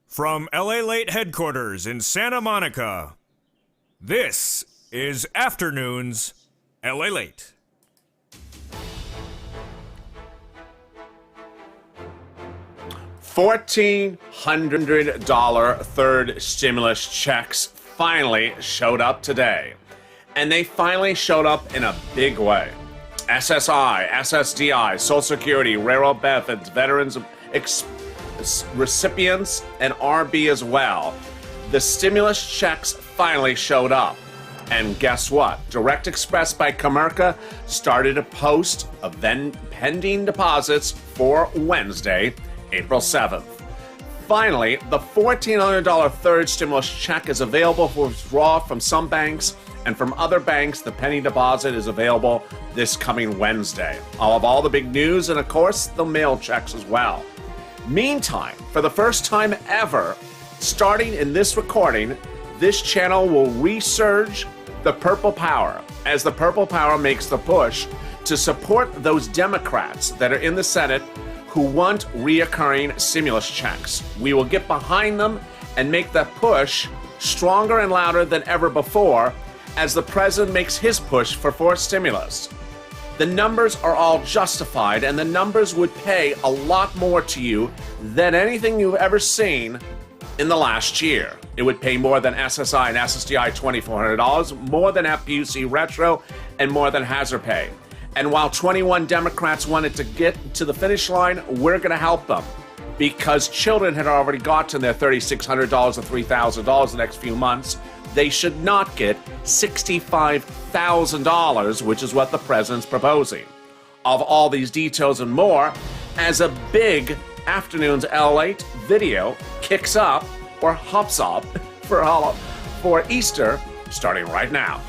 From LALATE headquarters in Santa Monica, this is Afternoons LALATE. $1,400 third stimulus checks finally showed up today. And they finally showed up in a big way. SSI, SSDI, Social Security, railroad benefits, veterans, recipients, and RB as well. The stimulus checks finally showed up. And guess what? Direct Express by Comerica started a post of pending deposits for Wednesday, April 7th. Finally, the $1,400 third stimulus check is available for withdrawal from some banks, and from other banks, the pending deposit is available this coming Wednesday. I'll have all the big news and, of course, the mail checks as well. Meantime, for the first time ever, starting in this recording, this channel will resurge the Purple Power as the Purple Power makes the push to support those Democrats that are in the Senate who want reoccurring stimulus checks. We will get behind them and make that push stronger and louder than ever before as the president makes his push for forced stimulus. The numbers are all justified, and the numbers would pay a lot more to you than anything you've ever seen in the last year. It would pay more than SSI and SSDI $2,400, more than FPUC retro, and more than hazard pay. And while 21 Democrats wanted to get to the finish line, we're going to help them because children had already gotten their $3,600 or $3,000 the next few months. They should not get $65,000, which is what the president's proposing. Of all these details and more, as a big Afternoons LALATE video kicks up or hops up for Easter, starting right now.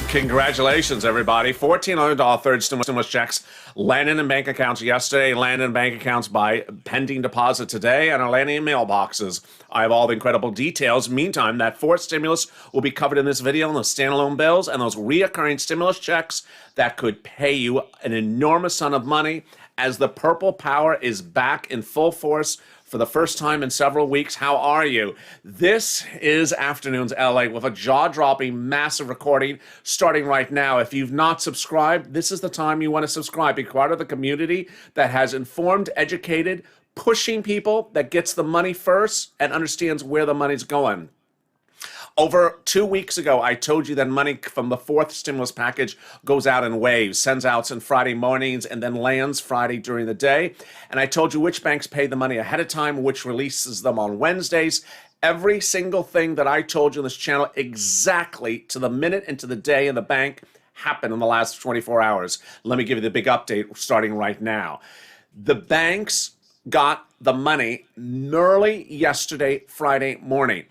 Congratulations, everybody. $1,400 third stimulus checks landed in bank accounts yesterday, landed in bank accounts by pending deposit today, and are landing in mailboxes. I have all the incredible details. Meantime, that fourth stimulus will be covered in this video, and those standalone bills and those reoccurring stimulus checks that could pay you an enormous sum of money as the Purple Power is back in full force for the first time in several weeks. How are you? This is Afternoons LA with a jaw-dropping, massive recording starting right now. If you've not subscribed, this is the time you want to subscribe. Be part of the community that has informed, educated, pushing people, that gets the money first and understands where the money's going. Over 2 weeks ago, I told you that money from the fourth stimulus package goes out in waves, sends out on Friday mornings, and then lands Friday during the day. And I told you which banks pay the money ahead of time, which releases them on Wednesdays. Every single thing that I told you on this channel, exactly to the minute and to the day in the bank, happened in the last 24 hours. Let me give you the big update starting right now. The banks got the money early yesterday, Friday morning.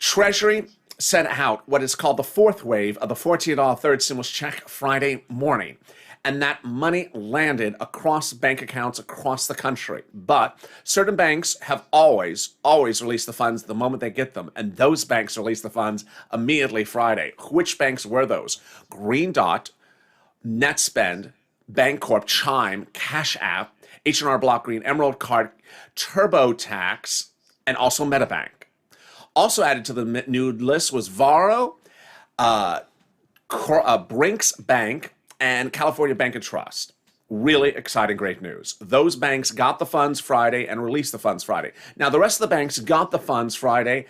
Treasury sent out what is called the fourth wave of the $14 third stimulus check Friday morning. And that money landed across bank accounts across the country. But certain banks have always released the funds the moment they get them. And those banks released the funds immediately Friday. Which banks were those? Green Dot, NetSpend, Bancorp, Chime, Cash App, H&R Block Green, Emerald Card, TurboTax, and also MetaBank. Also added to the new list was Varo, Brinks Bank, and California Bank and Trust. Really exciting, great news. Those banks got the funds Friday and released the funds Friday. Now, the rest of the banks got the funds Friday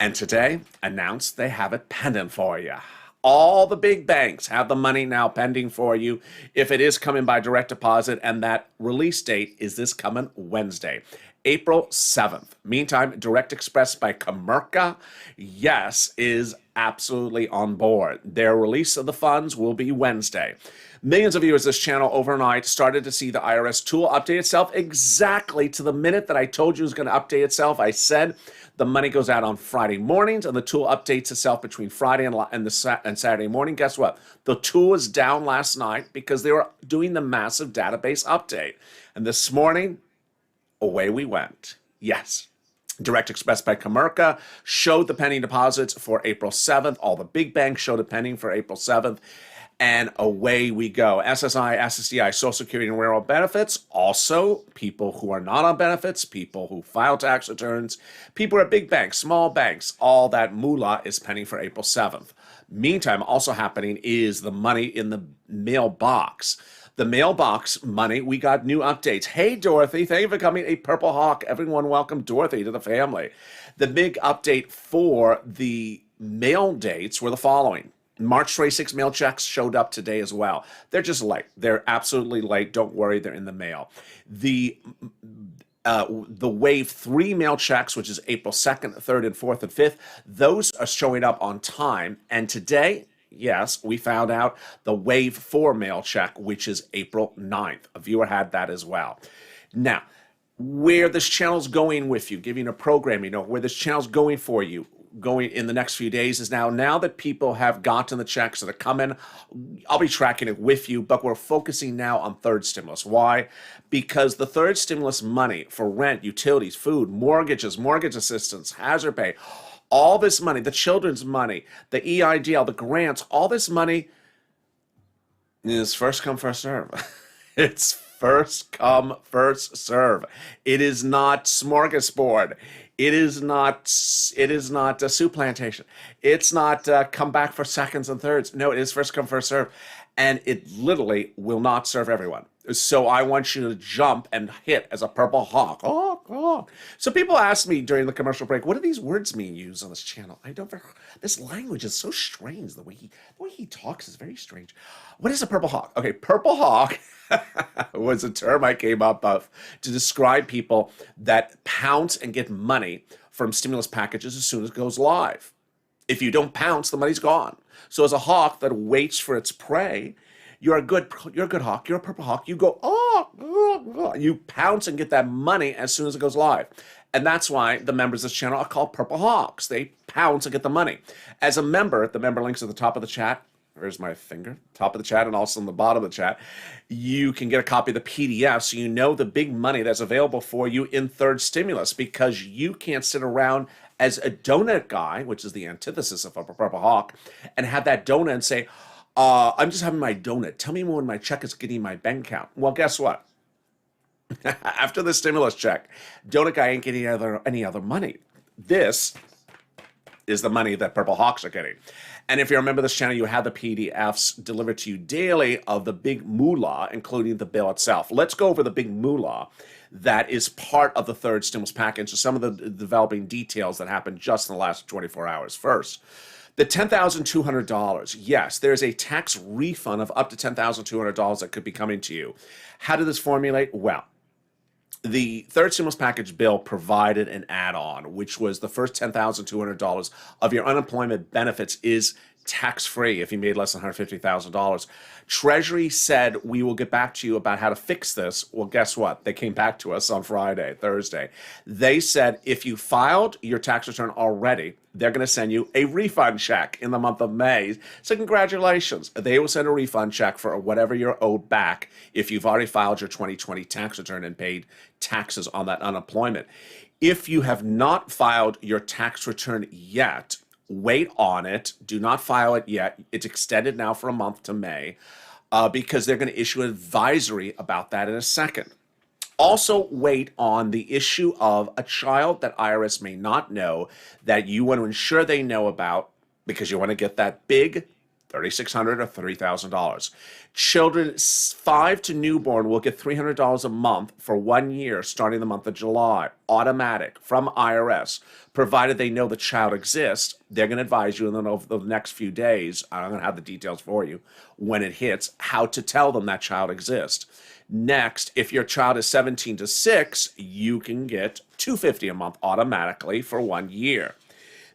and today announced they have it pending for you. All the big banks have the money now pending for you if it is coming by direct deposit, and that release date is this coming Wednesday. April 7th. Meantime, Direct Express by Comerica, yes, is absolutely on board. Their release of the funds will be Wednesday. Millions of viewers this channel overnight started to see the IRS tool update itself exactly to the minute that I told you it was going to update itself. I said the money goes out on Friday mornings, and the tool updates itself between Friday and Saturday morning. Guess what? The tool was down last night because they were doing the massive database update. And this morning, away we went. Yes. Direct Express by Comerica showed the pending deposits for April 7th. All the big banks showed it pending for April 7th. And away we go. SSI, SSDI, Social Security and Railroad benefits. Also, people who are not on benefits, people who file tax returns, people at big banks, small banks, all that moolah is pending for April 7th. Meantime, also happening is the money in the mailbox. The mailbox money, we got new updates. Hey, Dorothy, thank you for coming. A Purple Hawk. Everyone welcome Dorothy to the family. The big update for the mail dates were the following. March 26 mail checks showed up today as well. They're just late. They're absolutely late. Don't worry, they're in the mail. The Wave 3 mail checks, which is April 2nd, 3rd, and 4th, and 5th, those are showing up on time. And today, yes, we found out the Wave 4 mail check, which is April 9th. A viewer had that as well. Now, where this channel's going with you, giving a program, where this channel's going for you, going in the next few days is now that people have gotten the checks that are coming, I'll be tracking it with you, but we're focusing now on third stimulus. Why? Because the third stimulus money for rent, utilities, food, mortgages, mortgage assistance, hazard pay, all this money, the children's money, the EIDL, the grants, all this money is first come, first serve. It's first come, first serve. It is not smorgasbord. It is not a soup plantation. It's not come back for seconds and thirds. No, it is first come, first serve. And it literally will not serve everyone. So I want you to jump and hit as a Purple Hawk. Oh. So people ask me during the commercial break, what do these words mean used on this channel? This language is so strange. The way he talks is very strange. What is a Purple Hawk? Okay, Purple Hawk was a term I came up of to describe people that pounce and get money from stimulus packages as soon as it goes live. If you don't pounce, the money's gone. So as a hawk that waits for its prey, you're a good hawk. You're a Purple Hawk. You go, you pounce and get that money as soon as it goes live. And that's why the members of this channel are called Purple Hawks. They pounce and get the money. As a member, the member links at the top of the chat. There's my finger, top of the chat, and also on the bottom of the chat. You can get a copy of the PDF so you know the big money that's available for you in third stimulus, because you can't sit around as a donut guy, which is the antithesis of a Purple Hawk, and have that donut and say, I'm just having my donut. Tell me when my check is getting my bank account. Well, guess what? After the stimulus check, donut guy ain't getting any other money. This is the money that Purple Hawks are getting. And if you remember this channel, you have the PDFs delivered to you daily of the big moolah, including the bill itself. Let's go over the big moolah that is part of the third stimulus package, so some of the developing details that happened just in the last 24 hours. First, the $10,200. Yes, there's a tax refund of up to $10,200 that could be coming to you. How did this formulate? Well, the third stimulus package bill provided an add-on, which was the first $10,200 of your unemployment benefits is tax-free if you made less than $150,000. Treasury said, we will get back to you about how to fix this. Well, guess what? They came back to us on Thursday. They said, if you filed your tax return already, they're going to send you a refund check in the month of May. So congratulations. They will send a refund check for whatever you're owed back if you've already filed your 2020 tax return and paid taxes on that unemployment. If you have not filed your tax return yet, wait on it. Do not file it yet. It's extended now for a month to May because they're going to issue an advisory about that in a second. Also, wait on the issue of a child that IRS may not know that you want to ensure they know about because you want to get that big $3,600 or $30,000. Children 5 to newborn will get $300 a month for 1 year starting the month of July, automatic from IRS, provided they know the child exists. They're going to advise you, and then over the next few days, I'm going to have the details for you when it hits, how to tell them that child exists. Next, if your child is 17 to 6, you can get $250 a month automatically for 1 year.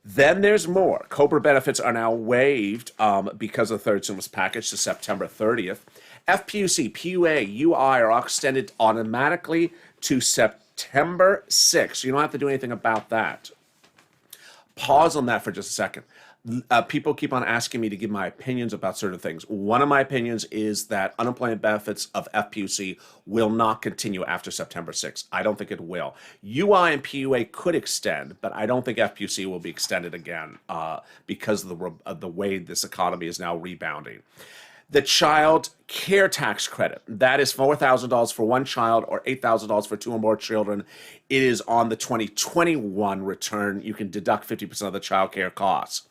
Then there's more. COBRA benefits are now waived because of the third stimulus package to September 30th. FPUC, PUA, UI are all extended automatically to September 6th. You don't have to do anything about that. Pause on that for just a second. People keep on asking me to give my opinions about certain things. One of my opinions is that unemployment benefits of FPUC will not continue after September 6th. I don't think it will. UI and PUA could extend, but I don't think FPUC will be extended again because of the way this economy is now rebounding. The child care tax credit, that is $4,000 for one child or $8,000 for 2 or more children. It is on the 2021 return. You can deduct 50% of the child care costs.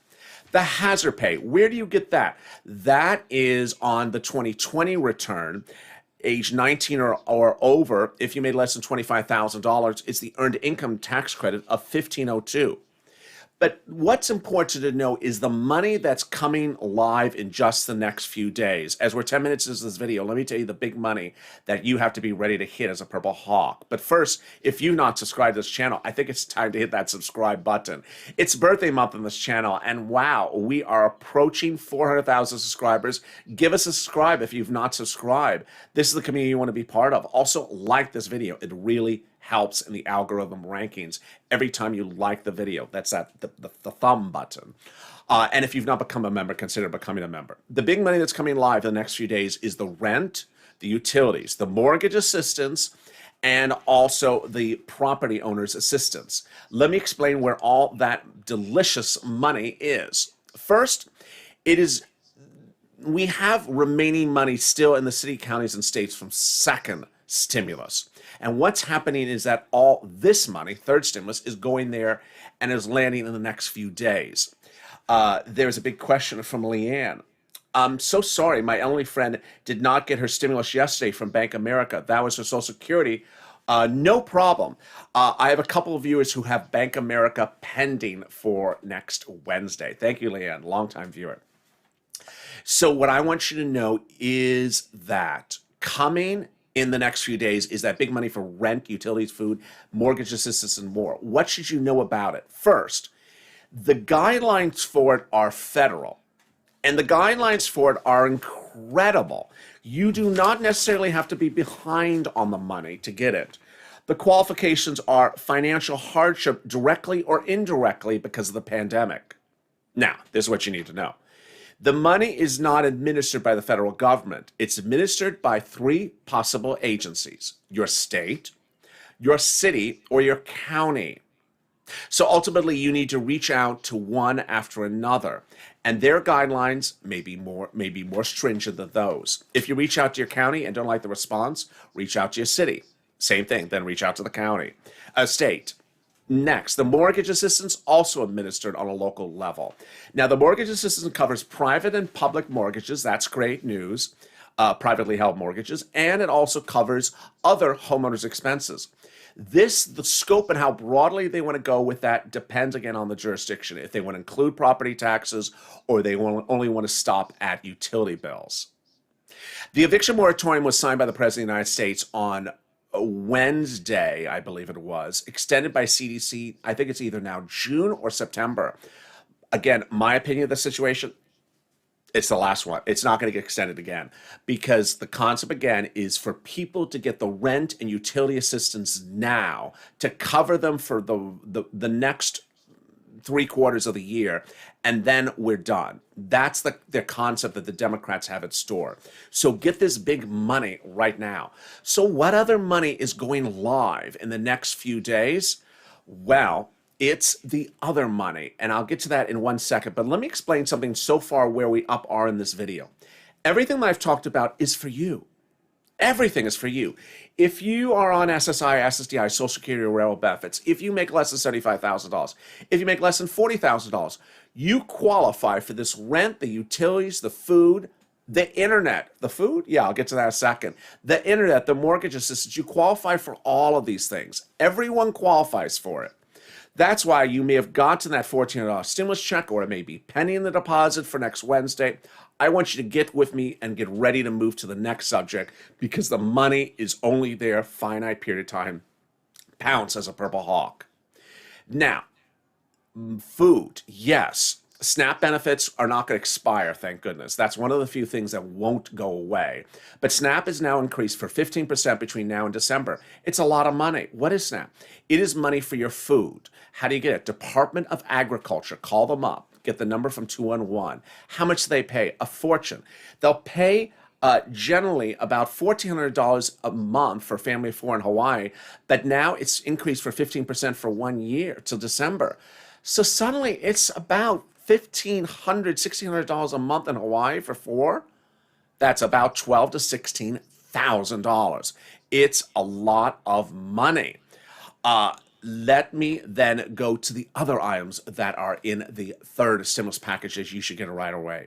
The hazard pay, where do you get that? That is on the 2020 return, age 19 or over. If you made less than $25,000, it's the earned income tax credit of $1,502. But what's important to know is the money that's coming live in just the next few days. As we're 10 minutes into this video, let me tell you the big money that you have to be ready to hit as a Purple Hawk. But first, if you've not subscribed to this channel, I think it's time to hit that subscribe button. It's birthday month on this channel, and wow, we are approaching 400,000 subscribers. Give us a subscribe if you've not subscribed. This is the community you want to be part of. Also, like this video. It really helps in the algorithm rankings every time you like the video. That's the thumb button. And if you've not become a member, consider becoming a member. The big money that's coming live in the next few days is the rent, the utilities, the mortgage assistance, and also the property owner's assistance. Let me explain where all that delicious money is. First, we have remaining money still in the city, counties, and states from second stimulus. And what's happening is that all this money, third stimulus, is going there and is landing in the next few days. There's a big question from Leanne. I'm so sorry, my elderly friend did not get her stimulus yesterday from Bank of America. That was her Social Security. No problem. I have a couple of viewers who have Bank of America pending for next Wednesday. Thank you, Leanne, longtime viewer. So what I want you to know is that coming in the next few days is that big money for rent, utilities, food, mortgage assistance, and more. What should you know about it? First, the guidelines for it are federal, and the guidelines for it are incredible. You do not necessarily have to be behind on the money to get it. The qualifications are financial hardship directly or indirectly because of the pandemic. Now, this is what you need to know. The money is not administered by the federal government. It's administered by 3 possible agencies: your state, your city, or your county. So ultimately, you need to reach out to one after another, and their guidelines may be more stringent than those. If you reach out to your county and don't like the response, reach out to your city. Same thing, then reach out to the county, state. Next, the mortgage assistance also administered on a local level. Now, the mortgage assistance covers private and public mortgages. That's great news, privately held mortgages, and it also covers other homeowners' expenses. The scope and how broadly they want to go with that depends again on the jurisdiction. If they want to include property taxes or they only want to stop at utility bills. The eviction moratorium was signed by the President of the United States on Wednesday, I believe it was, extended by CDC. I think it's either now June or September. Again, my opinion of the situation, it's the last one. It's not going to get extended again because the concept again is for people to get the rent and utility assistance now to cover them for the next 3 quarters of the year, and then we're done. That's the concept that the Democrats have in store. So get this big money right now. So what other money is going live in the next few days? Well, it's the other money, and I'll get to that in 1 second, but let me explain something so far where we are in this video. Everything that I've talked about is for you. Everything is for you. If you are on SSI, SSDI, Social Security, or railroad benefits, if you make less than $75,000, if you make less than $40,000, you qualify for this rent, the utilities, the food, the internet. The food? Yeah, I'll get to that in a second. The internet, the mortgage assistance, you qualify for all of these things. Everyone qualifies for it. That's why you may have gotten that $1,400 stimulus check, or it may be pending the deposit for next Wednesday. I want you to get with me and get ready to move to the next subject, because the money is only there a finite period of time. Pounce as a purple hawk. Now, food, yes. SNAP benefits are not going to expire, thank goodness. That's one of the few things that won't go away. But SNAP is now increased for 15% between now and December. It's a lot of money. What is SNAP? It is money for your food. How do you get it? Department of Agriculture. Call them up. Get the number from 211. How much do they pay? A fortune. They'll pay generally about $1,400 a month for a family of four in Hawaii, but now it's increased for 15% for 1 year till December. So suddenly it's about $1,500, $1,600 a month in Hawaii for four. That's about $12,000 to $16,000. It's a lot of money. Let me then go to the other items that are in the third stimulus packages you should get right away.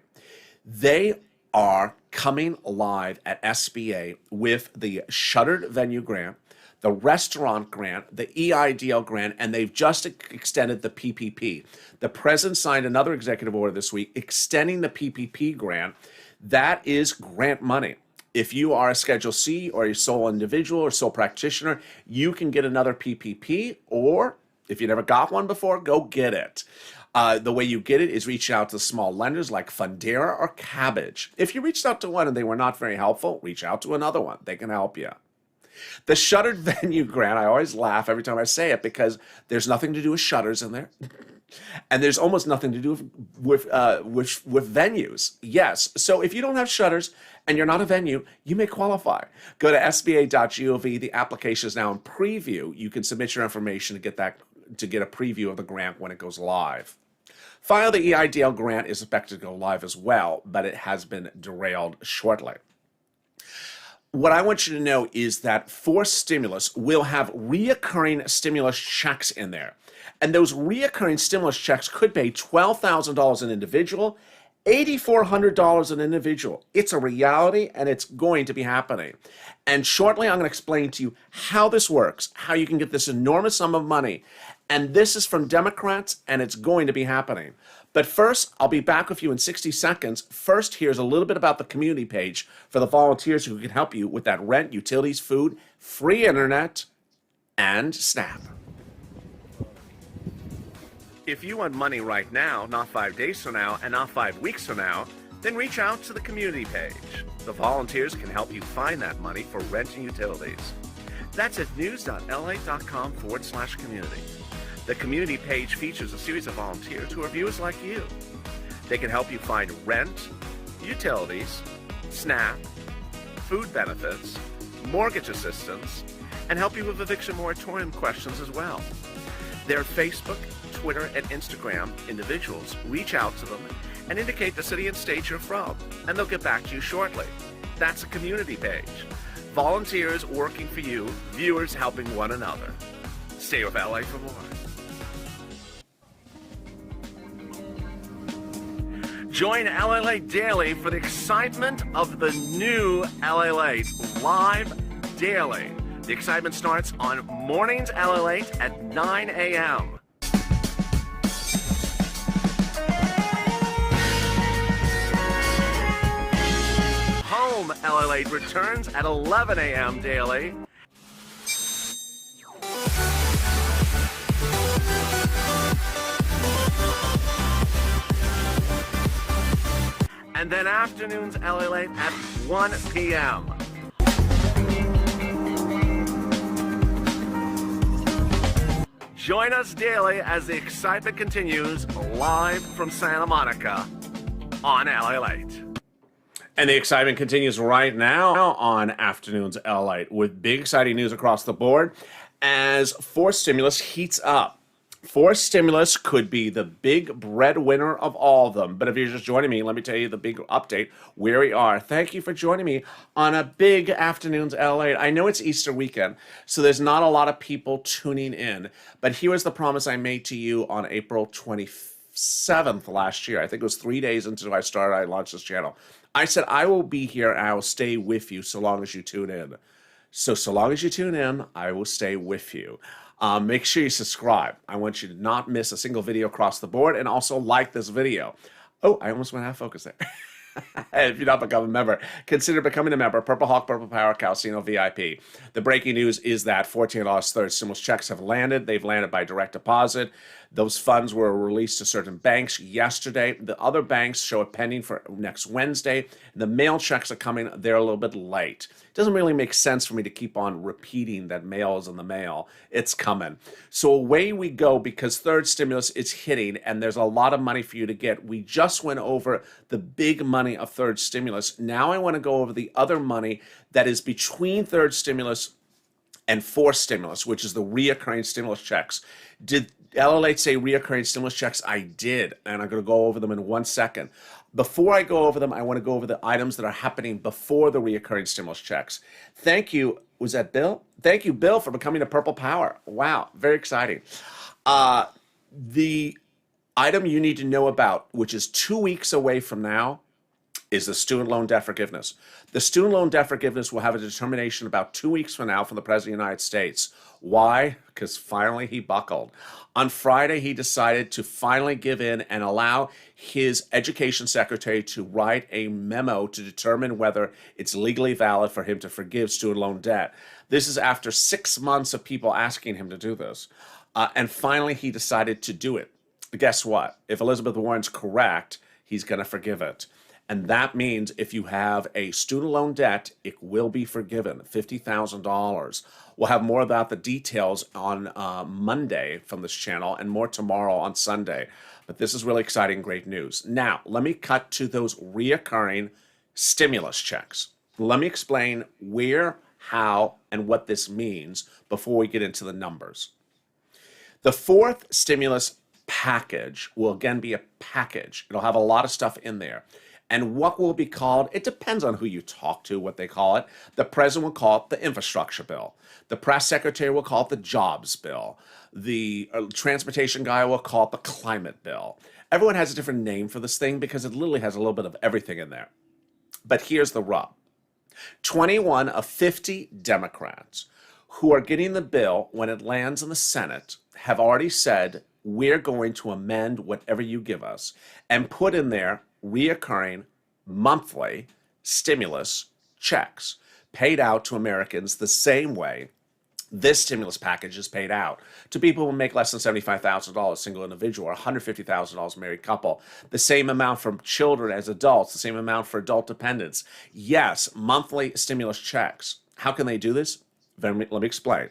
They are coming live at SBA with the shuttered venue grant, the restaurant grant, the EIDL grant, and they've just extended the PPP. The president signed another executive order this week extending the PPP grant. That is grant money. If you are a Schedule C or a sole individual or sole practitioner, you can get another PPP, or if you never got one before, go get it. The way you get it is reach out to small lenders like Fundera or Cabbage. If you reached out to one and they were not very helpful, reach out to another one. They can help you. The shuttered venue grant, I always laugh every time I say it, because there's nothing to do with shutters in there. And there's almost nothing to do with venues. Yes. So if you don't have shutters and you're not a venue, you may qualify. Go to sba.gov. The application is now in preview. You can submit your information to get a preview of the grant when it goes live. Finally, the EIDL grant is expected to go live as well, but it has been derailed shortly. What I want you to know is that for stimulus, we'll have reoccurring stimulus checks in there. And those reoccurring stimulus checks could pay $12,000 an individual, $8,400 an individual. It's a reality, and it's going to be happening. And shortly, I'm going to explain to you how this works, how you can get this enormous sum of money. And this is from Democrats, and it's going to be happening. But first, I'll be back with you in 60 seconds. First, here's a little bit about the community page for the volunteers who can help you with that rent, utilities, food, free internet, and SNAP. If you want money right now, not 5 days from now, and not 5 weeks from now, then reach out to the community page. The volunteers can help you find that money for rent and utilities. That's at news.la.com/community. The community page features a series of volunteers who are viewers like you. They can help you find rent, utilities, SNAP, food benefits, mortgage assistance, and help you with eviction moratorium questions as well. Their Facebook, Twitter, and Instagram individuals reach out to them and indicate the city and state you're from, and they'll get back to you shortly. That's a community page. Volunteers working for you, viewers helping one another. Stay with LA for more. Join LALATE Daily for the excitement of the new LALATE live daily. The excitement starts on mornings LALATE at 9 a.m. Home LALATE returns at 11 a.m. daily. And then afternoons LALATE at 1 p.m. Join us daily as the excitement continues live from Santa Monica on LALATE. And the excitement continues right now on Afternoons LALATE with big exciting news across the board as fourth stimulus heats up. Forced stimulus could be the big breadwinner of all of them. But if you're just joining me, let me tell you the big update where we are. Thank you for joining me on a big afternoon's LA. I know it's Easter weekend, so there's not a lot of people tuning in. But here is the promise I made to you on April 27th last year. I think it was 3 days into I launched this channel. I said, I will be here and I will stay with you so long as you tune in. So long as you tune in, I will stay with you. Make sure you subscribe. I want you to not miss a single video across the board, and also like this video. Oh, I almost went out of focus there. If you're not become a member, consider becoming a member. Purple Hawk, Purple Power, Calcino VIP. The breaking news is that $14 third stimulus checks have landed. They've landed by direct deposit. Those funds were released to certain banks yesterday. The other banks show it pending for next Wednesday. The mail checks are coming. They're a little bit late. It doesn't really make sense for me to keep on repeating that mail is in the mail. It's coming. So away we go, because third stimulus is hitting and there's a lot of money for you to get. We just went over the big money of third stimulus. Now I want to go over the other money that is between third stimulus and forced stimulus, which is the reoccurring stimulus checks. Did LALATE say reoccurring stimulus checks? I did, and I'm going to go over them in 1 second. Before I go over them, I want to go over the items that are happening before the reoccurring stimulus checks. Thank you. Was that Bill? Thank you, Bill, for becoming a Purple Power. Wow, very exciting. The item you need to know about, which is 2 weeks away from now, is the student loan debt forgiveness. The student loan debt forgiveness will have a determination about 2 weeks from now from the President of the United States. Why? Because finally he buckled. On Friday, he decided to finally give in and allow his education secretary to write a memo to determine whether it's legally valid for him to forgive student loan debt. This is after 6 months of people asking him to do this. And finally, he decided to do it. Guess what? If Elizabeth Warren's correct, he's going to forgive it. And that means if you have a student loan debt, it will be forgiven, $50,000. We'll have more about the details on Monday from this channel and more tomorrow on Sunday. But this is really exciting, great news. Now, let me cut to those reoccurring stimulus checks. Let me explain where, how, and what this means before we get into the numbers. The fourth stimulus package will again be a package. It'll have a lot of stuff in there. And what will be called, it depends on who you talk to, what they call it. The president will call it the infrastructure bill. The press secretary will call it the jobs bill. The transportation guy will call it the climate bill. Everyone has a different name for this thing because it literally has a little bit of everything in there. But here's the rub. 21 of 50 Democrats who are getting the bill when it lands in the Senate have already said, we're going to amend whatever you give us and put in there reoccurring monthly stimulus checks paid out to Americans the same way this stimulus package is paid out to people who make less than $75,000 single individual or $150,000 married couple. The same amount for children as adults, the same amount for adult dependents. Yes, monthly stimulus checks. How can they do this? Let me explain.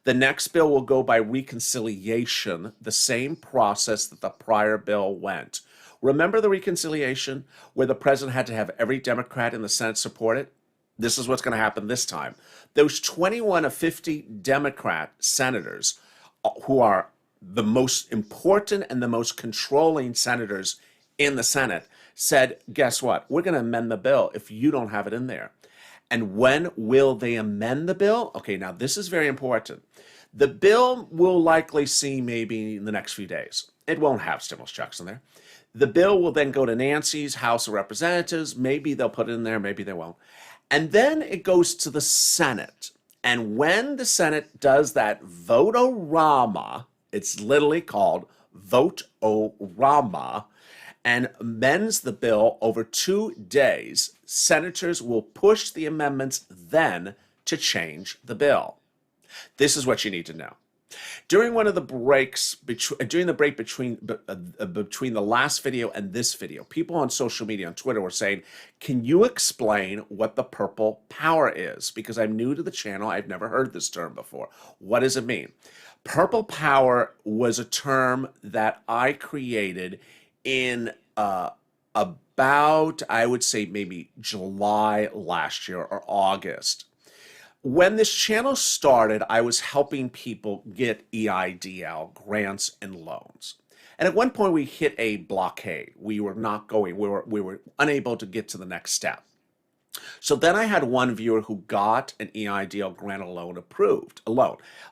The next bill will go by reconciliation, the same process that the prior bill went. Remember the reconciliation where the president had to have every Democrat in the Senate support it? This is what's going to happen this time. Those 21 of 50 Democrat senators who are the most important and the most controlling senators in the Senate said, guess what? We're going to amend the bill if you don't have it in there. And when will they amend the bill? Okay, now this is very important. The bill will likely see maybe in the next few days. It won't have stimulus checks in there. The bill will then go to Nancy's House of Representatives. Maybe they'll put it in there, maybe they won't. And then it goes to the Senate. And when the Senate does that vote-o-rama, it's literally called vote-o-rama, and amends the bill over 2 days, senators will push the amendments then to change the bill. This is what you need to know. During one of the breaks, during the break between the last video and this video, people on social media, on Twitter, were saying, can you explain what the purple power is? Because I'm new to the channel, I've never heard this term before. What does it mean? Purple power was a term that I created in about, I would say maybe July last year or August. When this channel started, I was helping people get EIDL grants and loans. And at one point we hit a blockade. We were not going, we were unable to get to the next step. So then I had one viewer who got an EIDL grant or loan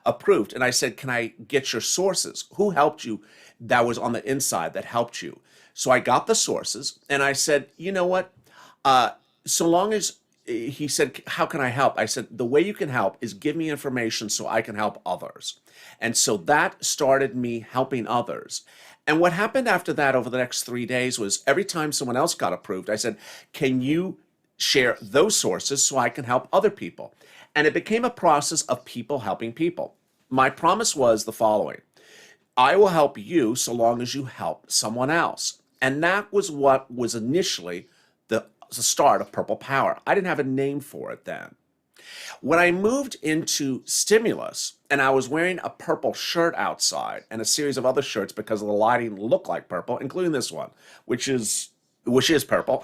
approved, and I said, can I get your sources? Who helped you that was on the inside that helped you? So I got the sources and I said, you know what? So long as he said, how can I help? I said, the way you can help is give me information so I can help others. And so that started me helping others. And what happened after that over the next 3 days was every time someone else got approved, I said, can you share those sources so I can help other people? And it became a process of people helping people. My promise was the following: I will help you so long as you help someone else. And that was what was initially the start of Purple Power. I didn't have a name for it then. When I moved into stimulus and I was wearing a purple shirt outside and a series of other shirts because of the lighting looked like purple, including this one, which is purple,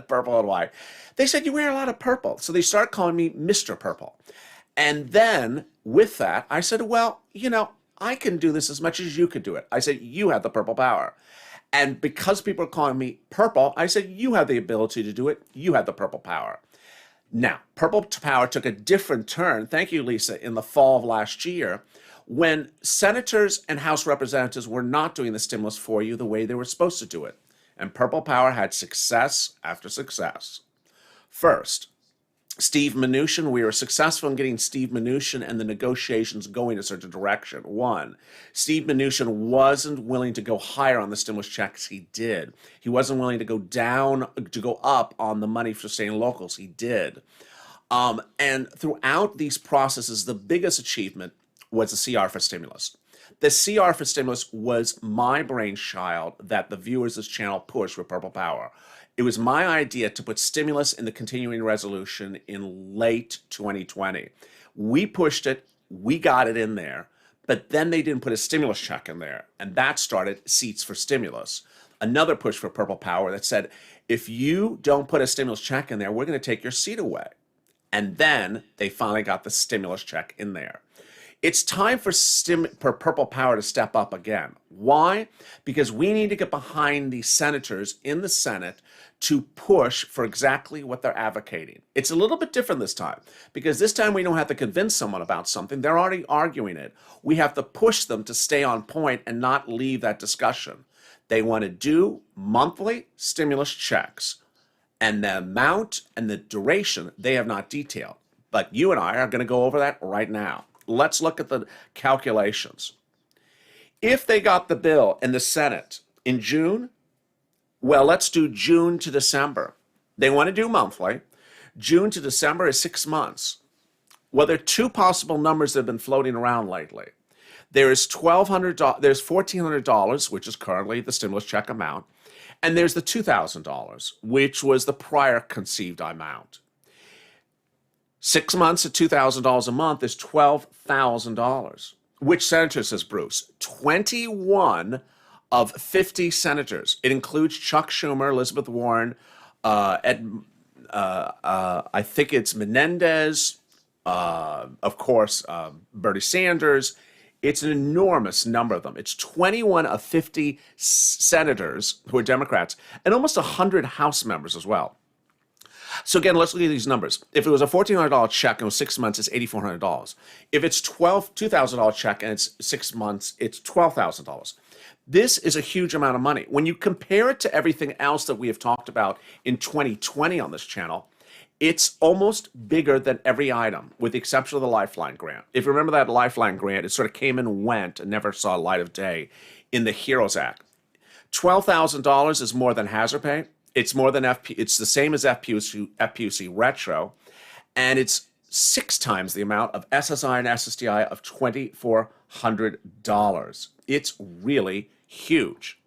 purple and white. They said, you wear a lot of purple. So they started calling me Mr. Purple. And then with that, I said, well, you know, I can do this as much as you could do it. I said, you have the purple power. And because people are calling me purple, I said, you have the ability to do it. You have the purple power. Now, purple power took a different turn, thank you, Lisa, in the fall of last year, when senators and House representatives were not doing the stimulus for you the way they were supposed to do it. And purple power had success after success. First, Steve Mnuchin, we were successful in getting Steve Mnuchin and the negotiations going a certain direction. One, Steve Mnuchin wasn't willing to go higher on the stimulus checks. He did. He wasn't willing to go down, to go up on the money for state and locals. He did. And throughout these processes, the biggest achievement was the CR for stimulus. The CR for stimulus was my brainchild that the viewers of this channel pushed with Purple Power. It was my idea to put stimulus in the continuing resolution in late 2020. We pushed it, we got it in there, but then they didn't put a stimulus check in there, and that started Seats for Stimulus. Another push for Purple Power that said, if you don't put a stimulus check in there, we're going to take your seat away. And then they finally got the stimulus check in there. It's time for Purple Power to step up again. Why? Because we need to get behind the senators in the Senate to push for exactly what they're advocating. It's a little bit different this time, because this time we don't have to convince someone about something. They're already arguing it. We have to push them to stay on point and not leave that discussion. They want to do monthly stimulus checks, and the amount and the duration they have not detailed. But you and I are going to go over that right now. Let's look at the calculations. If they got the bill in the Senate in June, well, let's do June to December. They want to do monthly. June to December is 6 months. Well, there are two possible numbers that have been floating around lately. There's $1,400, which is currently the stimulus check amount, and there's the $2,000, which was the prior conceived amount. 6 months at $2,000 a month is $12,000. Which senators, says Bruce? 21 of 50 senators. It includes Chuck Schumer, Elizabeth Warren, I think it's Menendez, of course, Bernie Sanders. It's an enormous number of them. It's 21 of 50 senators who are Democrats, and almost 100 House members as well. So again, let's look at these numbers. If it was a $1,400 check and it was 6 months, it's $8,400. If it's $2,000 check and it's 6 months, it's $12,000. This is a huge amount of money. When you compare it to everything else that we have talked about in 2020 on this channel, it's almost bigger than every item, with the exception of the Lifeline grant. If you remember that Lifeline grant, it sort of came and went and never saw light of day in the HEROES Act. $12,000 is more than hazard pay. It's more than it's the same as FPUC retro, and it's 6 times the amount of SSI and SSDI of $2,400. It's really huge.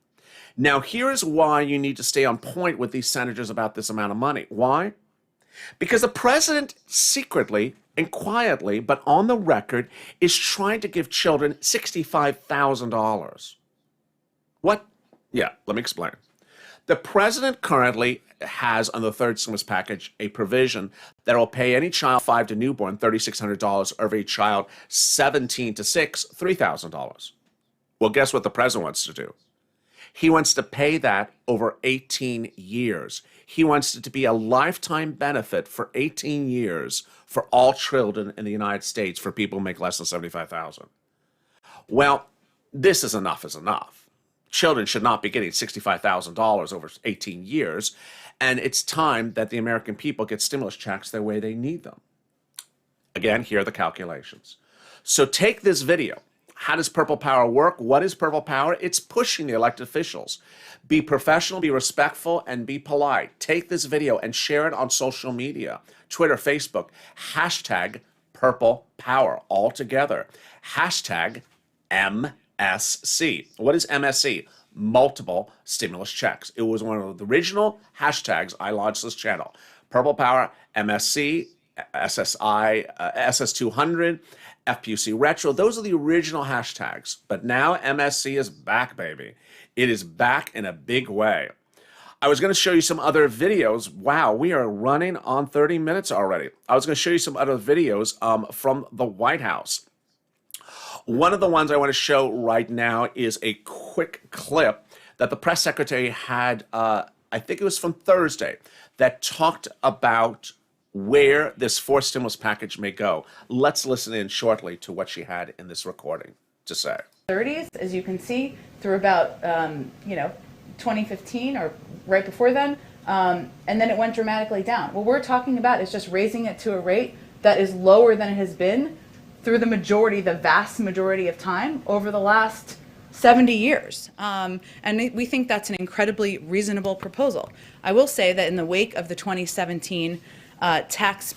Now, here is why you need to stay on point with these senators about this amount of money. Why? Because the president secretly and quietly, but on the record, is trying to give children $65,000. What? Yeah, let me explain. The president currently has on the third stimulus package a provision that will pay any child 5 to newborn $3,600, or every child 17 to 6, $3,000. Well, guess what the president wants to do? He wants to pay that over 18 years. He wants it to be a lifetime benefit for 18 years for all children in the United States for people who make less than $75,000. Well, this is enough. Children should not be getting $65,000 over 18 years, and it's time that the American people get stimulus checks the way they need them. Again, here are the calculations. So take this video. How does Purple Power work? What is Purple Power? It's pushing the elected officials. Be professional, be respectful, and be polite. Take this video and share it on social media, Twitter, Facebook, hashtag Purple Power, all together. Hashtag MSC. What is MSC? Multiple stimulus checks. It was one of the original hashtags I launched this channel. Purple Power, MSC, SSI, SS200, FPUC Retro. Those are the original hashtags. But now MSC is back, baby. It is back in a big way. I was going to show you some other videos. Wow, we are running on 30 minutes already. I was going to show you some other videos from the White House. One of the ones I want to show right now is a quick clip that the press secretary had, I think it was from Thursday, that talked about where this fourth stimulus package may go. Let's listen in shortly to what she had in this recording to say. 30s, as you can see, through about 2015 or right before then, and then it went dramatically down. What we're talking about is just raising it to a rate that is lower than it has been through the vast majority of time over the last 70 years. And we think that's an incredibly reasonable proposal. I will say that in the wake of the 2017 tax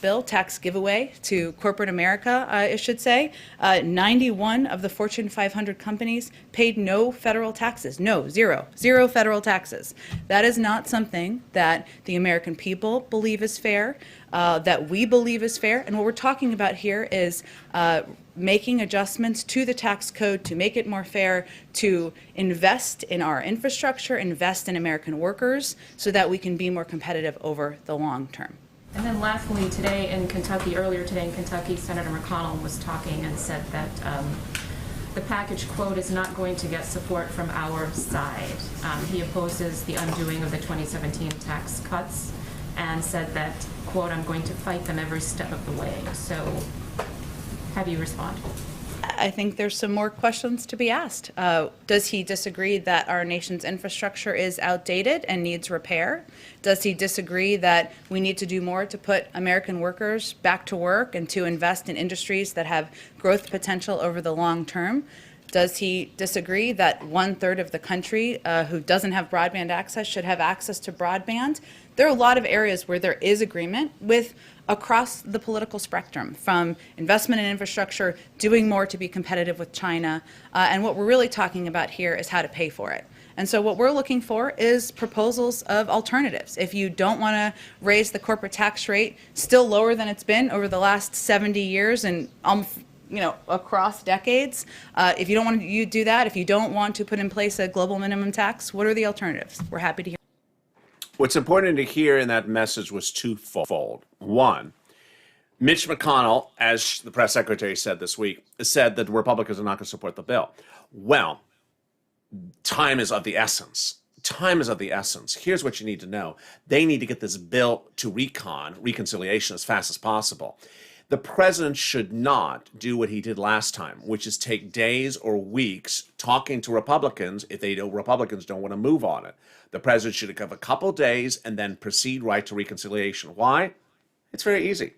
giveaway to corporate America, I should say, 91 of the Fortune 500 companies paid no federal taxes. Zero federal taxes. That is not something that the American people believe is fair, that we believe is fair. And what we're talking about here is making adjustments to the tax code to make it more fair, to invest in our infrastructure, invest in American workers, so that we can be more competitive over the long term. And then lastly, earlier today in Kentucky, Senator McConnell was talking and said that the package, quote, is not going to get support from our side. He opposes the undoing of the 2017 tax cuts and said that, quote, I'm going to fight them every step of the way. So how do you respond? I think there's some more questions to be asked. Does he disagree that our nation's infrastructure is outdated and needs repair? Does he disagree that we need to do more to put American workers back to work and to invest in industries that have growth potential over the long term? Does he disagree that 1/3 of the country who doesn't have broadband access should have access to broadband? There are a lot of areas where there is agreement with across the political spectrum, from investment in infrastructure, doing more to be competitive with China, and what we're really talking about here is how to pay for it. And so what we're looking for is proposals of alternatives. If you don't want to raise the corporate tax rate still lower than it's been over the last 70 years and across decades, if you don't want to do that, if you don't want to put in place a global minimum tax, what are the alternatives? We're happy to hear. What's important to hear in that message was twofold. One, Mitch McConnell, as the press secretary said this week, said that Republicans are not going to support the bill. Well, time is of the essence. Time is of the essence. Here's what you need to know. They need to get this bill to reconciliation as fast as possible. The president should not do what he did last time, which is take days or weeks talking to Republicans if Republicans don't want to move on it. The president should have a couple days and then proceed right to reconciliation. Why? It's very easy.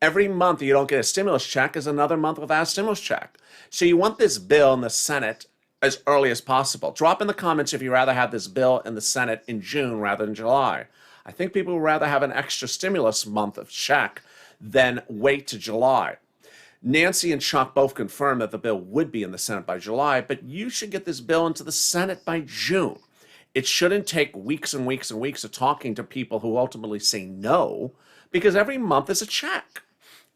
Every month you don't get a stimulus check is another month without a stimulus check. So you want this bill in the Senate as early as possible. Drop in the comments if you'd rather have this bill in the Senate in June rather than July. I think people would rather have an extra stimulus month of check than wait to July. Nancy and Chuck both confirmed that the bill would be in the Senate by July, but you should get this bill into the Senate by June. It shouldn't take weeks and weeks and weeks of talking to people who ultimately say no, because every month is a check.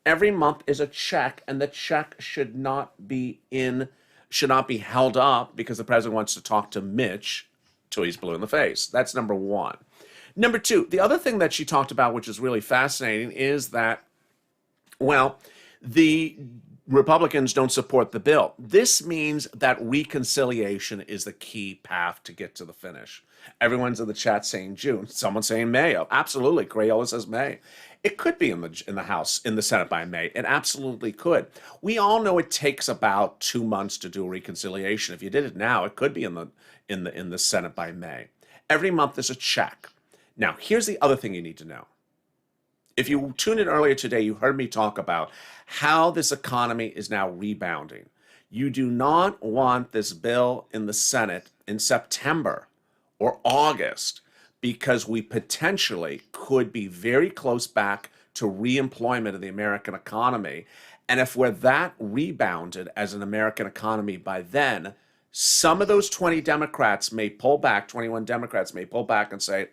Every month is a check, and the check should not be held up because the president wants to talk to Mitch till he's blue in the face. That's number one. Number two, the other thing that she talked about, which is really fascinating, is that, well, the Republicans don't support the bill. This means that reconciliation is the key path to get to the finish. Everyone's in the chat saying June. Someone's saying May. Oh, absolutely. Crayola says May. It could be in the House, in the Senate by May. It absolutely could. We all know it takes about 2 months to do a reconciliation. If you did it now, it could be in the Senate by May. Every month there's a check. Now, here's the other thing you need to know. If you tuned in earlier today, you heard me talk about how this economy is now rebounding. You do not want this bill in the Senate in September or August, because we potentially could be very close back to reemployment of the American economy. And if we're that rebounded as an American economy by then, some of those 20 Democrats may pull back, 21 Democrats may pull back and say,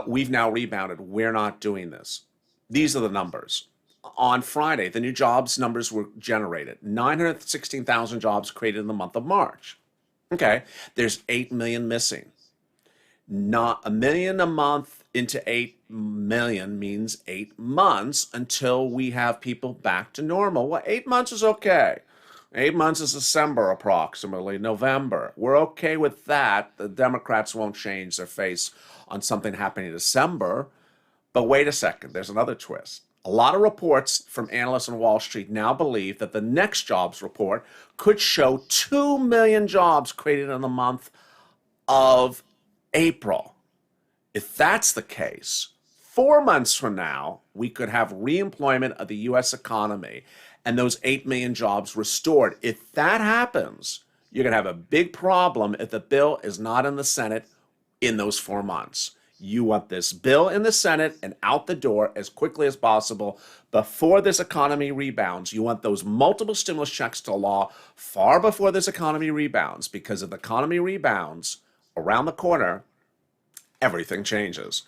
we've now rebounded. We're not doing this. These are the numbers. On Friday, the new jobs numbers were generated. 916,000 jobs created in the month of March. Okay, there's 8 million missing. Not a million a month into 8 million means 8 months until we have people back to normal. Well, 8 months is okay. 8 months is December approximately, November. We're okay with that. The Democrats won't change their face on something happening in December. But wait a second, there's another twist. A lot of reports from analysts on Wall Street now believe that the next jobs report could show 2 million jobs created in the month of April. If that's the case, 4 months from now, we could have reemployment of the U.S. economy and those 8 million jobs restored. If that happens, you're going to have a big problem if the bill is not in the Senate in those 4 months. You want this bill in the Senate and out the door as quickly as possible before this economy rebounds. You want those multiple stimulus checks to law far before this economy rebounds, because if the economy rebounds around the corner, everything changes.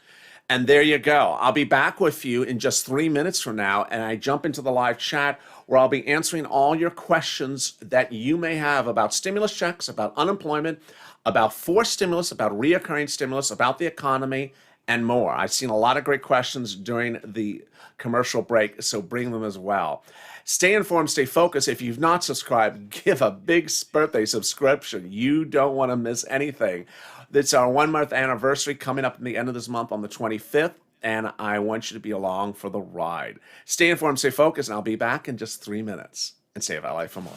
And there you go. I'll be back with you in just 3 minutes from now, and I jump into the live chat where I'll be answering all your questions that you may have about stimulus checks, about unemployment, about forced stimulus, about reoccurring stimulus, about the economy, and more. I've seen a lot of great questions during the commercial break, so bring them as well. Stay informed, stay focused. If you've not subscribed, give a big birthday subscription. You don't want to miss anything. It's our 1 month anniversary coming up in the end of this month on the 25th, and I want you to be along for the ride. Stay informed, stay focused, and I'll be back in just 3 minutes. And save LA for more.